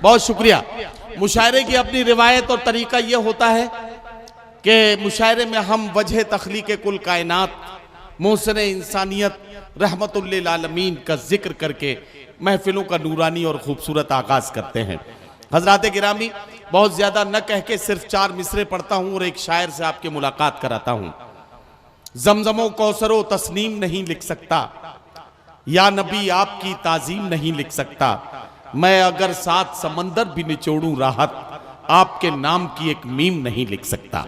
बहुत शुक्रिया। मुशायरे की अपनी रिवायत और तरीका यह होता है कि मुशायरे में हम वजह तख्लीक कुल कायनात मोहसिन इंसानियत रहमतुल लिल आलमीन का जिक्र करके महफिलों का नूरानी और खूबसूरत आगाज करते हैं। हजरात गिरामी, बहुत ज्यादा न कह के सिर्फ 4 मिसरे पढ़ता हूं और एक शायर से आपकी मुलाकात कराता हूं। जमजमो कौसरो तस्नीम नहीं लिख सकता, या नबी आपकी ताजीम नहीं लिख सकता, मैं अगर 7 समंदर भी निचोड़ूं राहत, आपके नाम की एक मीम नहीं लिख सकता।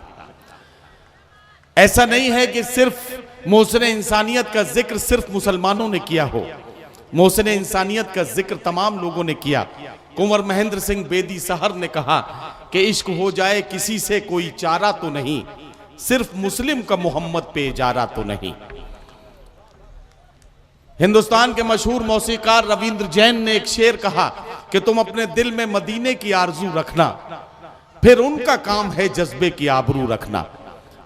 ऐसा नहीं है कि सिर्फ मोहसिन इंसानियत का जिक्र सिर्फ मुसलमानों ने किया हो, मोहसिन इंसानियत का जिक्र तमाम लोगों ने किया। कुंवर महेंद्र सिंह बेदी सहर ने कहा कि इश्क हो जाए किसी से कोई चारा तो नहीं, सिर्फ मुस्लिम का मोहम्मद पे इजारा तो नहीं। हिंदुस्तान के मशहूर मौसीकार रविंद्र जैन ने एक शेर कहा कि तुम अपने दिल में मदीने की आरजू रखना, फिर उनका काम है जज्बे की आबरू रखना।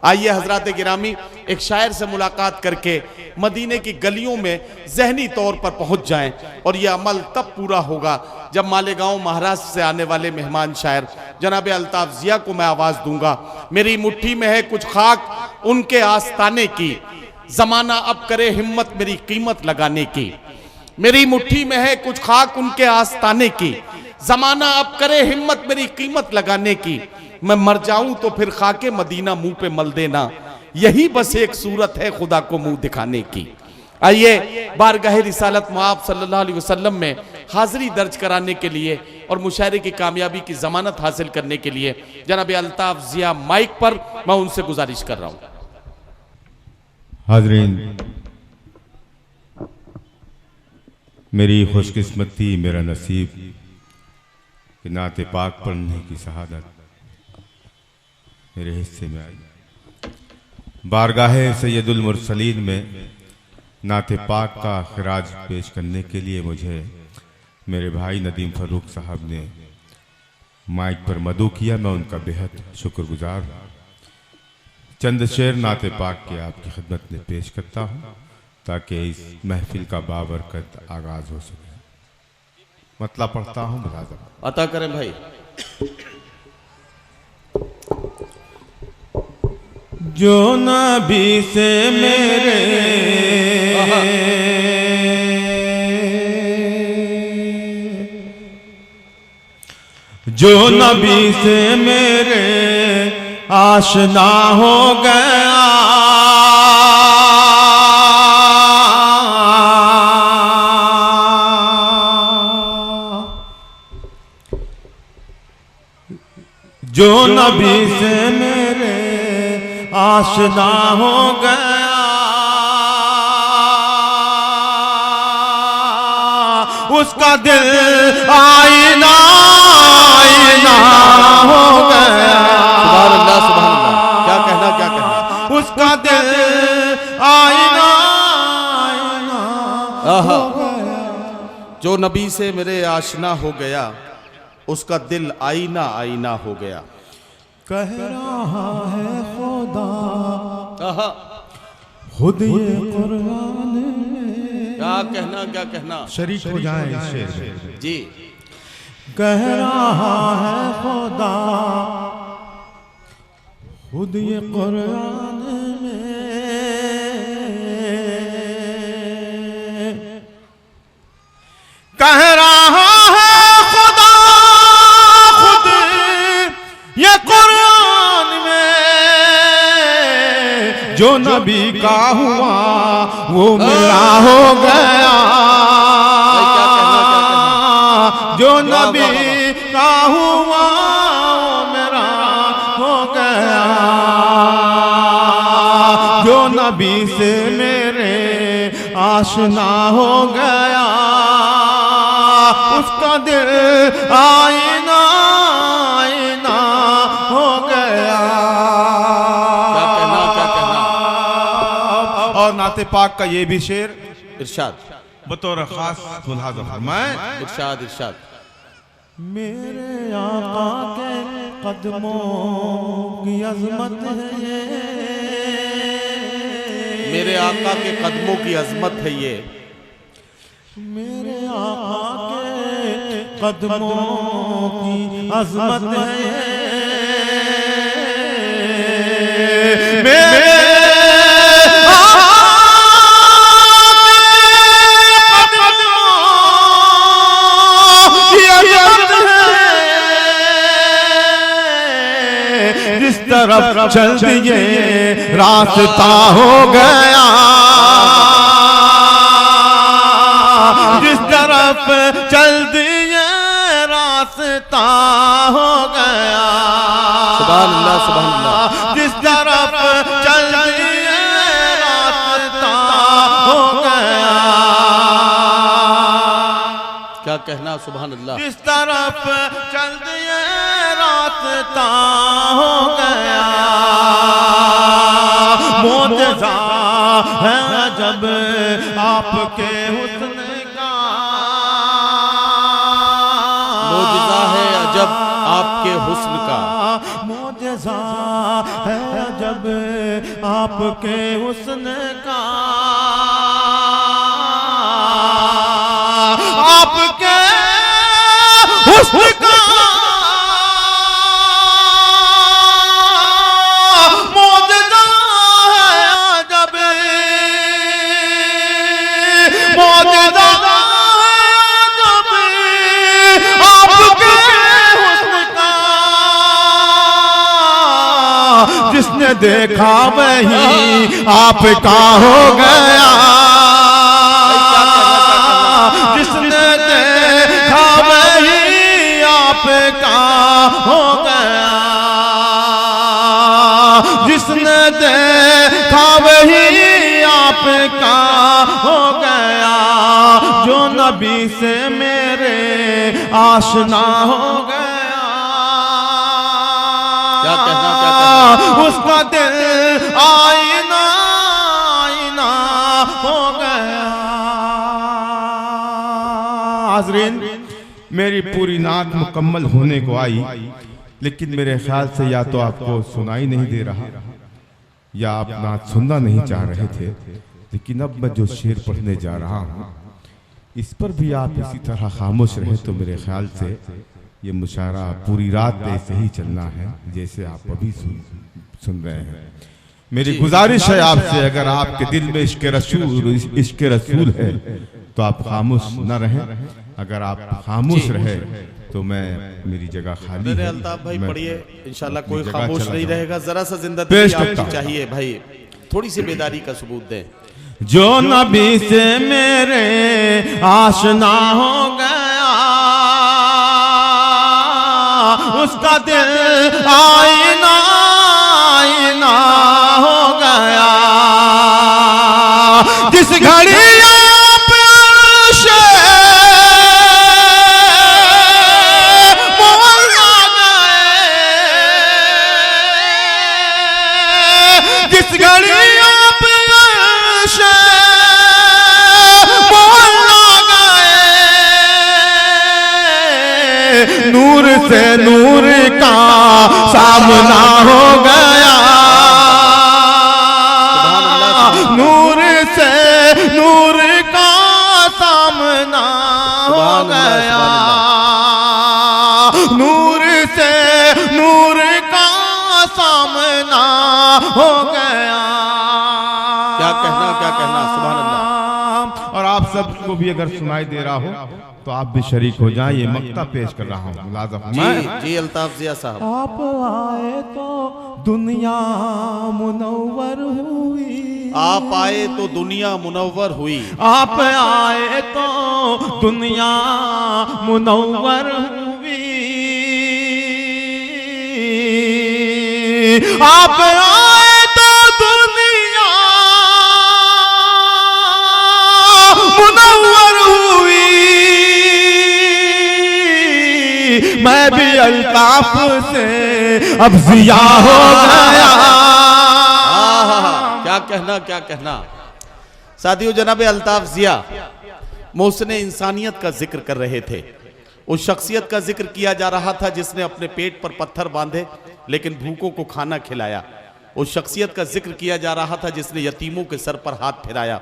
आइए हजरात गिरामी, एक शायर से मुलाकात करके मदीने की गलियों में जहनी तौर पर पहुंच जाएं, और यह अमल तब पूरा होगा जब मालेगांव महाराष्ट्र से आने वाले मेहमान शायर जनाब अल्ताफ जिया को मैं आवाज दूंगा। मेरी मुट्ठी में है कुछ खाक उनके आस्ताने की, जमाना अब करे हिम्मत मेरी कीमत लगाने की। मेरी मुट्ठी में है कुछ खाक उनके आस्ताने की, जमाना अब करे हिम्मत मेरी कीमत लगाने की। मैं मर जाऊं तो फिर खाके मदीना मुंह पे मल देना, यही बस एक सूरत है खुदा को मुंह दिखाने की। आइए बारगाह रिसालत मुआब सल्लल्लाहु अलैहि वसल्लम में हाजिरी दर्ज कराने के लिए और मुशायरे की कामयाबी की जमानत हासिल करने के लिए जनाब अल्ताफ जिया माइक पर, मैं उनसे गुजारिश कर रहा हूं। हाज़रीन, मेरी खुशकिस्मती, मेरा नसीब कि नाते पाक पढ़ने की शहादत मेरे हिस्से में आई। बारगाहे सैयदुल मुरसलीन में नाते पाक का खिराज पेश करने के लिए मुझे मेरे भाई नदीम फ़ारूक साहब ने माइक पर मदऊ किया। मैं उनका बेहद शुक्रगुजार हूँ। चंद शेर नाते पाक के आपकी खिदमत में पेश करता हूँ ताकि इस महफिल का बाबरकत आगाज हो सके। मतलब पढ़ता हूँ, मुलाज़ा अता करें भाई। जो नबी से मेरे जो नबी से मेरे आशना हो गया, जो नबी से मेरे आशना हो गया, उसका दिल आईना आईना हो गया। सुभान अल्लाह, सुभान अल्लाह। क्या कहना, क्या कहना। उसका दिल आईना आईना हो गया। जो नबी से मेरे आशना हो गया, उसका दिल आईना आईना हो गया। कह रहा है खुदा खुद ये कुरान में। क्या कहना, क्या कहना। शरीक हो जाए इस शेर में जी। कह रहा है खुदा खुद ये कुरान में, कह रहा है खुदा खुद ये कुरान में, जो नबी का हुआ वो मेरा हो गया। जो नबी का हुआ वो मेरा हो गया। जो नबी से मेरे आशना हो गया, उसका दिल आईना आईना हो गया। क्या कहना, क्या कहना। और नाते पाक का ये भी शेर इरशाद, बतौर खास मुलाज़ा फरमाएं। इरशाद, इरशाद। मेरे आका के कदमों की अजमत है ये, मेरे आका के कदमों की अजमत है ये, मेरे आका के कदमों की अजमत है मेरे जिस तरफ चल दिए रास्ता हो गया, जिस तरफ चल दिए रास्ता हो गया। सुभान अल्लाह, सुभान अल्लाह। जिस तरफ चल दिए रास्ता हो गया। क्या कहना, सुभान अल्लाह। जिस तरफ चल दिए रास्ता हो गया। मोजज़ा है जब आपके हुस्न का, मोजज़ा है अजब आपके हुस्न का, मोजज़ा है जब आपके हुस्न का, आपके हुस्न का मोजज़ा है जब, मोजज़ा जब आपके हुस्न का। जिसने देखा वही आपका हो गया, जिसने देखा वही आपका हो गया, जिसने देखा वही आपका हो गया। जो नबी से मेरे आशना हो गया, क्या कहना, क्या कहना। उसका दिल आईना आईना हो गया। हाज़रीन, मेरी पूरी नात मुकम्मल होने को आई, लेकिन मेरे ख्याल से या तो आपको सुनाई नहीं दे रहा या आप नात सुनना नहीं चाह रहे थे। लेकिन अब मैं जो शेर पढ़ने जा रहा हूँ इस पर भी आप इसी तरह खामोश रहे तो मेरे ख्याल से ये मुशायरा पूरी रात ऐसे ही चलना है जैसे आप अभी सुन रहे हैं। मेरी गुजारिश है आपसे, अगर आपके दिल में इश्क रसूल है तो आप खामोश न रहें। अगर आप खामोश रहे तो मेरी जगह खाली है। अल्ताफ भाई पढ़िए, इंशाल्लाह कोई खामोश नहीं रहेगा। जरा सा जिंदगी आपकी चाहिए भाई, थोड़ी सी बेदारी का सबूत दें। जो नबी से मेरे आशना हो गया, उसका दिल आईना आईना हो गया। जिस घड़ी आप अर्शे मौला गए, जिस घड़ी आप अर्शे मौला गए, नूर से नूर का सामना हो गया। नूर से नूर का सामना हो गया। नूर से नूर का सामना हो गया। क्या कहना, क्या कहना, सुभान अल्लाह। और आप सबको भी अगर सुनाई दे रहा हो तो आप भी शरीक हो जाएं। ये मक्ता पेश कर रहा हूँ जी अल्ताफ जिया साहब। आप आए तो दुनिया मुनव्वर हुई, आप आए तो दुनिया मुनव्वर हुई, आप आए तो दुनिया मुनव्वर हुई, आप आए तो दुनिया मुनव्वर हुई। मैं भी अल्ताफ से अब जिया हो गया। क्या कहना, क्या कहना। साथियों, जनाब अल्ताफ जिया मोहसिन इंसानियत का जिक्र कर रहे थे। उस शख्सियत का जिक्र किया जा रहा था जिसने अपने पेट पर पत्थर बांधे लेकिन भूखों को खाना खिलाया। उस शख्सियत का जिक्र किया जा रहा था जिसने यतीमों के सर पर हाथ फिराया।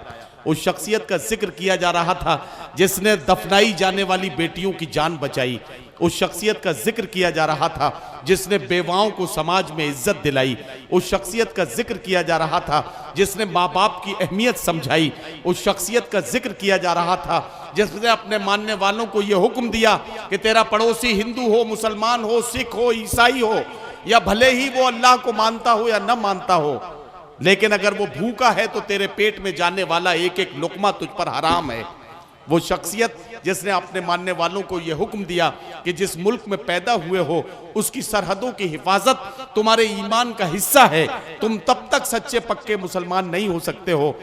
उस शख्सियत का जिक्र किया जा रहा था जिसने दफनाई जाने वाली बेटियों की जान बचाई। उस शख्सियत का जिक्र किया जा रहा था जिसने बेवाओं को समाज में इज्जत दिलाई। उस शख्सियत का जिक्र किया जा रहा था जिसने माँ बाप की अहमियत समझाई। उस शख्सियत का जिक्र किया जा रहा था जिसने अपने मानने वालों को यह हुक्म दिया कि तेरा पड़ोसी हिंदू हो, मुसलमान हो, सिख हो, ईसाई हो, या भले ही वो अल्लाह को मानता हो या न मानता हो, लेकिन अगर वो भूखा है तो तेरे पेट में जाने वाला एक एक लुकमा तुझ पर हराम है। वो शख्सियत जिसने अपने मानने वालों को यह हुक्म दिया कि जिस मुल्क में पैदा हुए हो उसकी सरहदों की हिफाजत तुम्हारे ईमान का हिस्सा है। तुम तब तक सच्चे पक्के मुसलमान नहीं हो सकते हो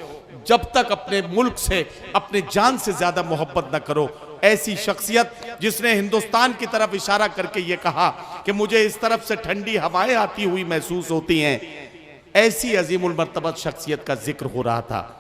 जब तक अपने मुल्क से अपने जान से ज्यादा मोहब्बत न करो। ऐसी शख्सियत जिसने हिंदुस्तान की तरफ इशारा करके ये कहा कि मुझे इस तरफ से ठंडी हवाएं आती हुई महसूस होती हैं, ऐसी अजीमुल मर्तबत शख्सियत का जिक्र हो रहा था।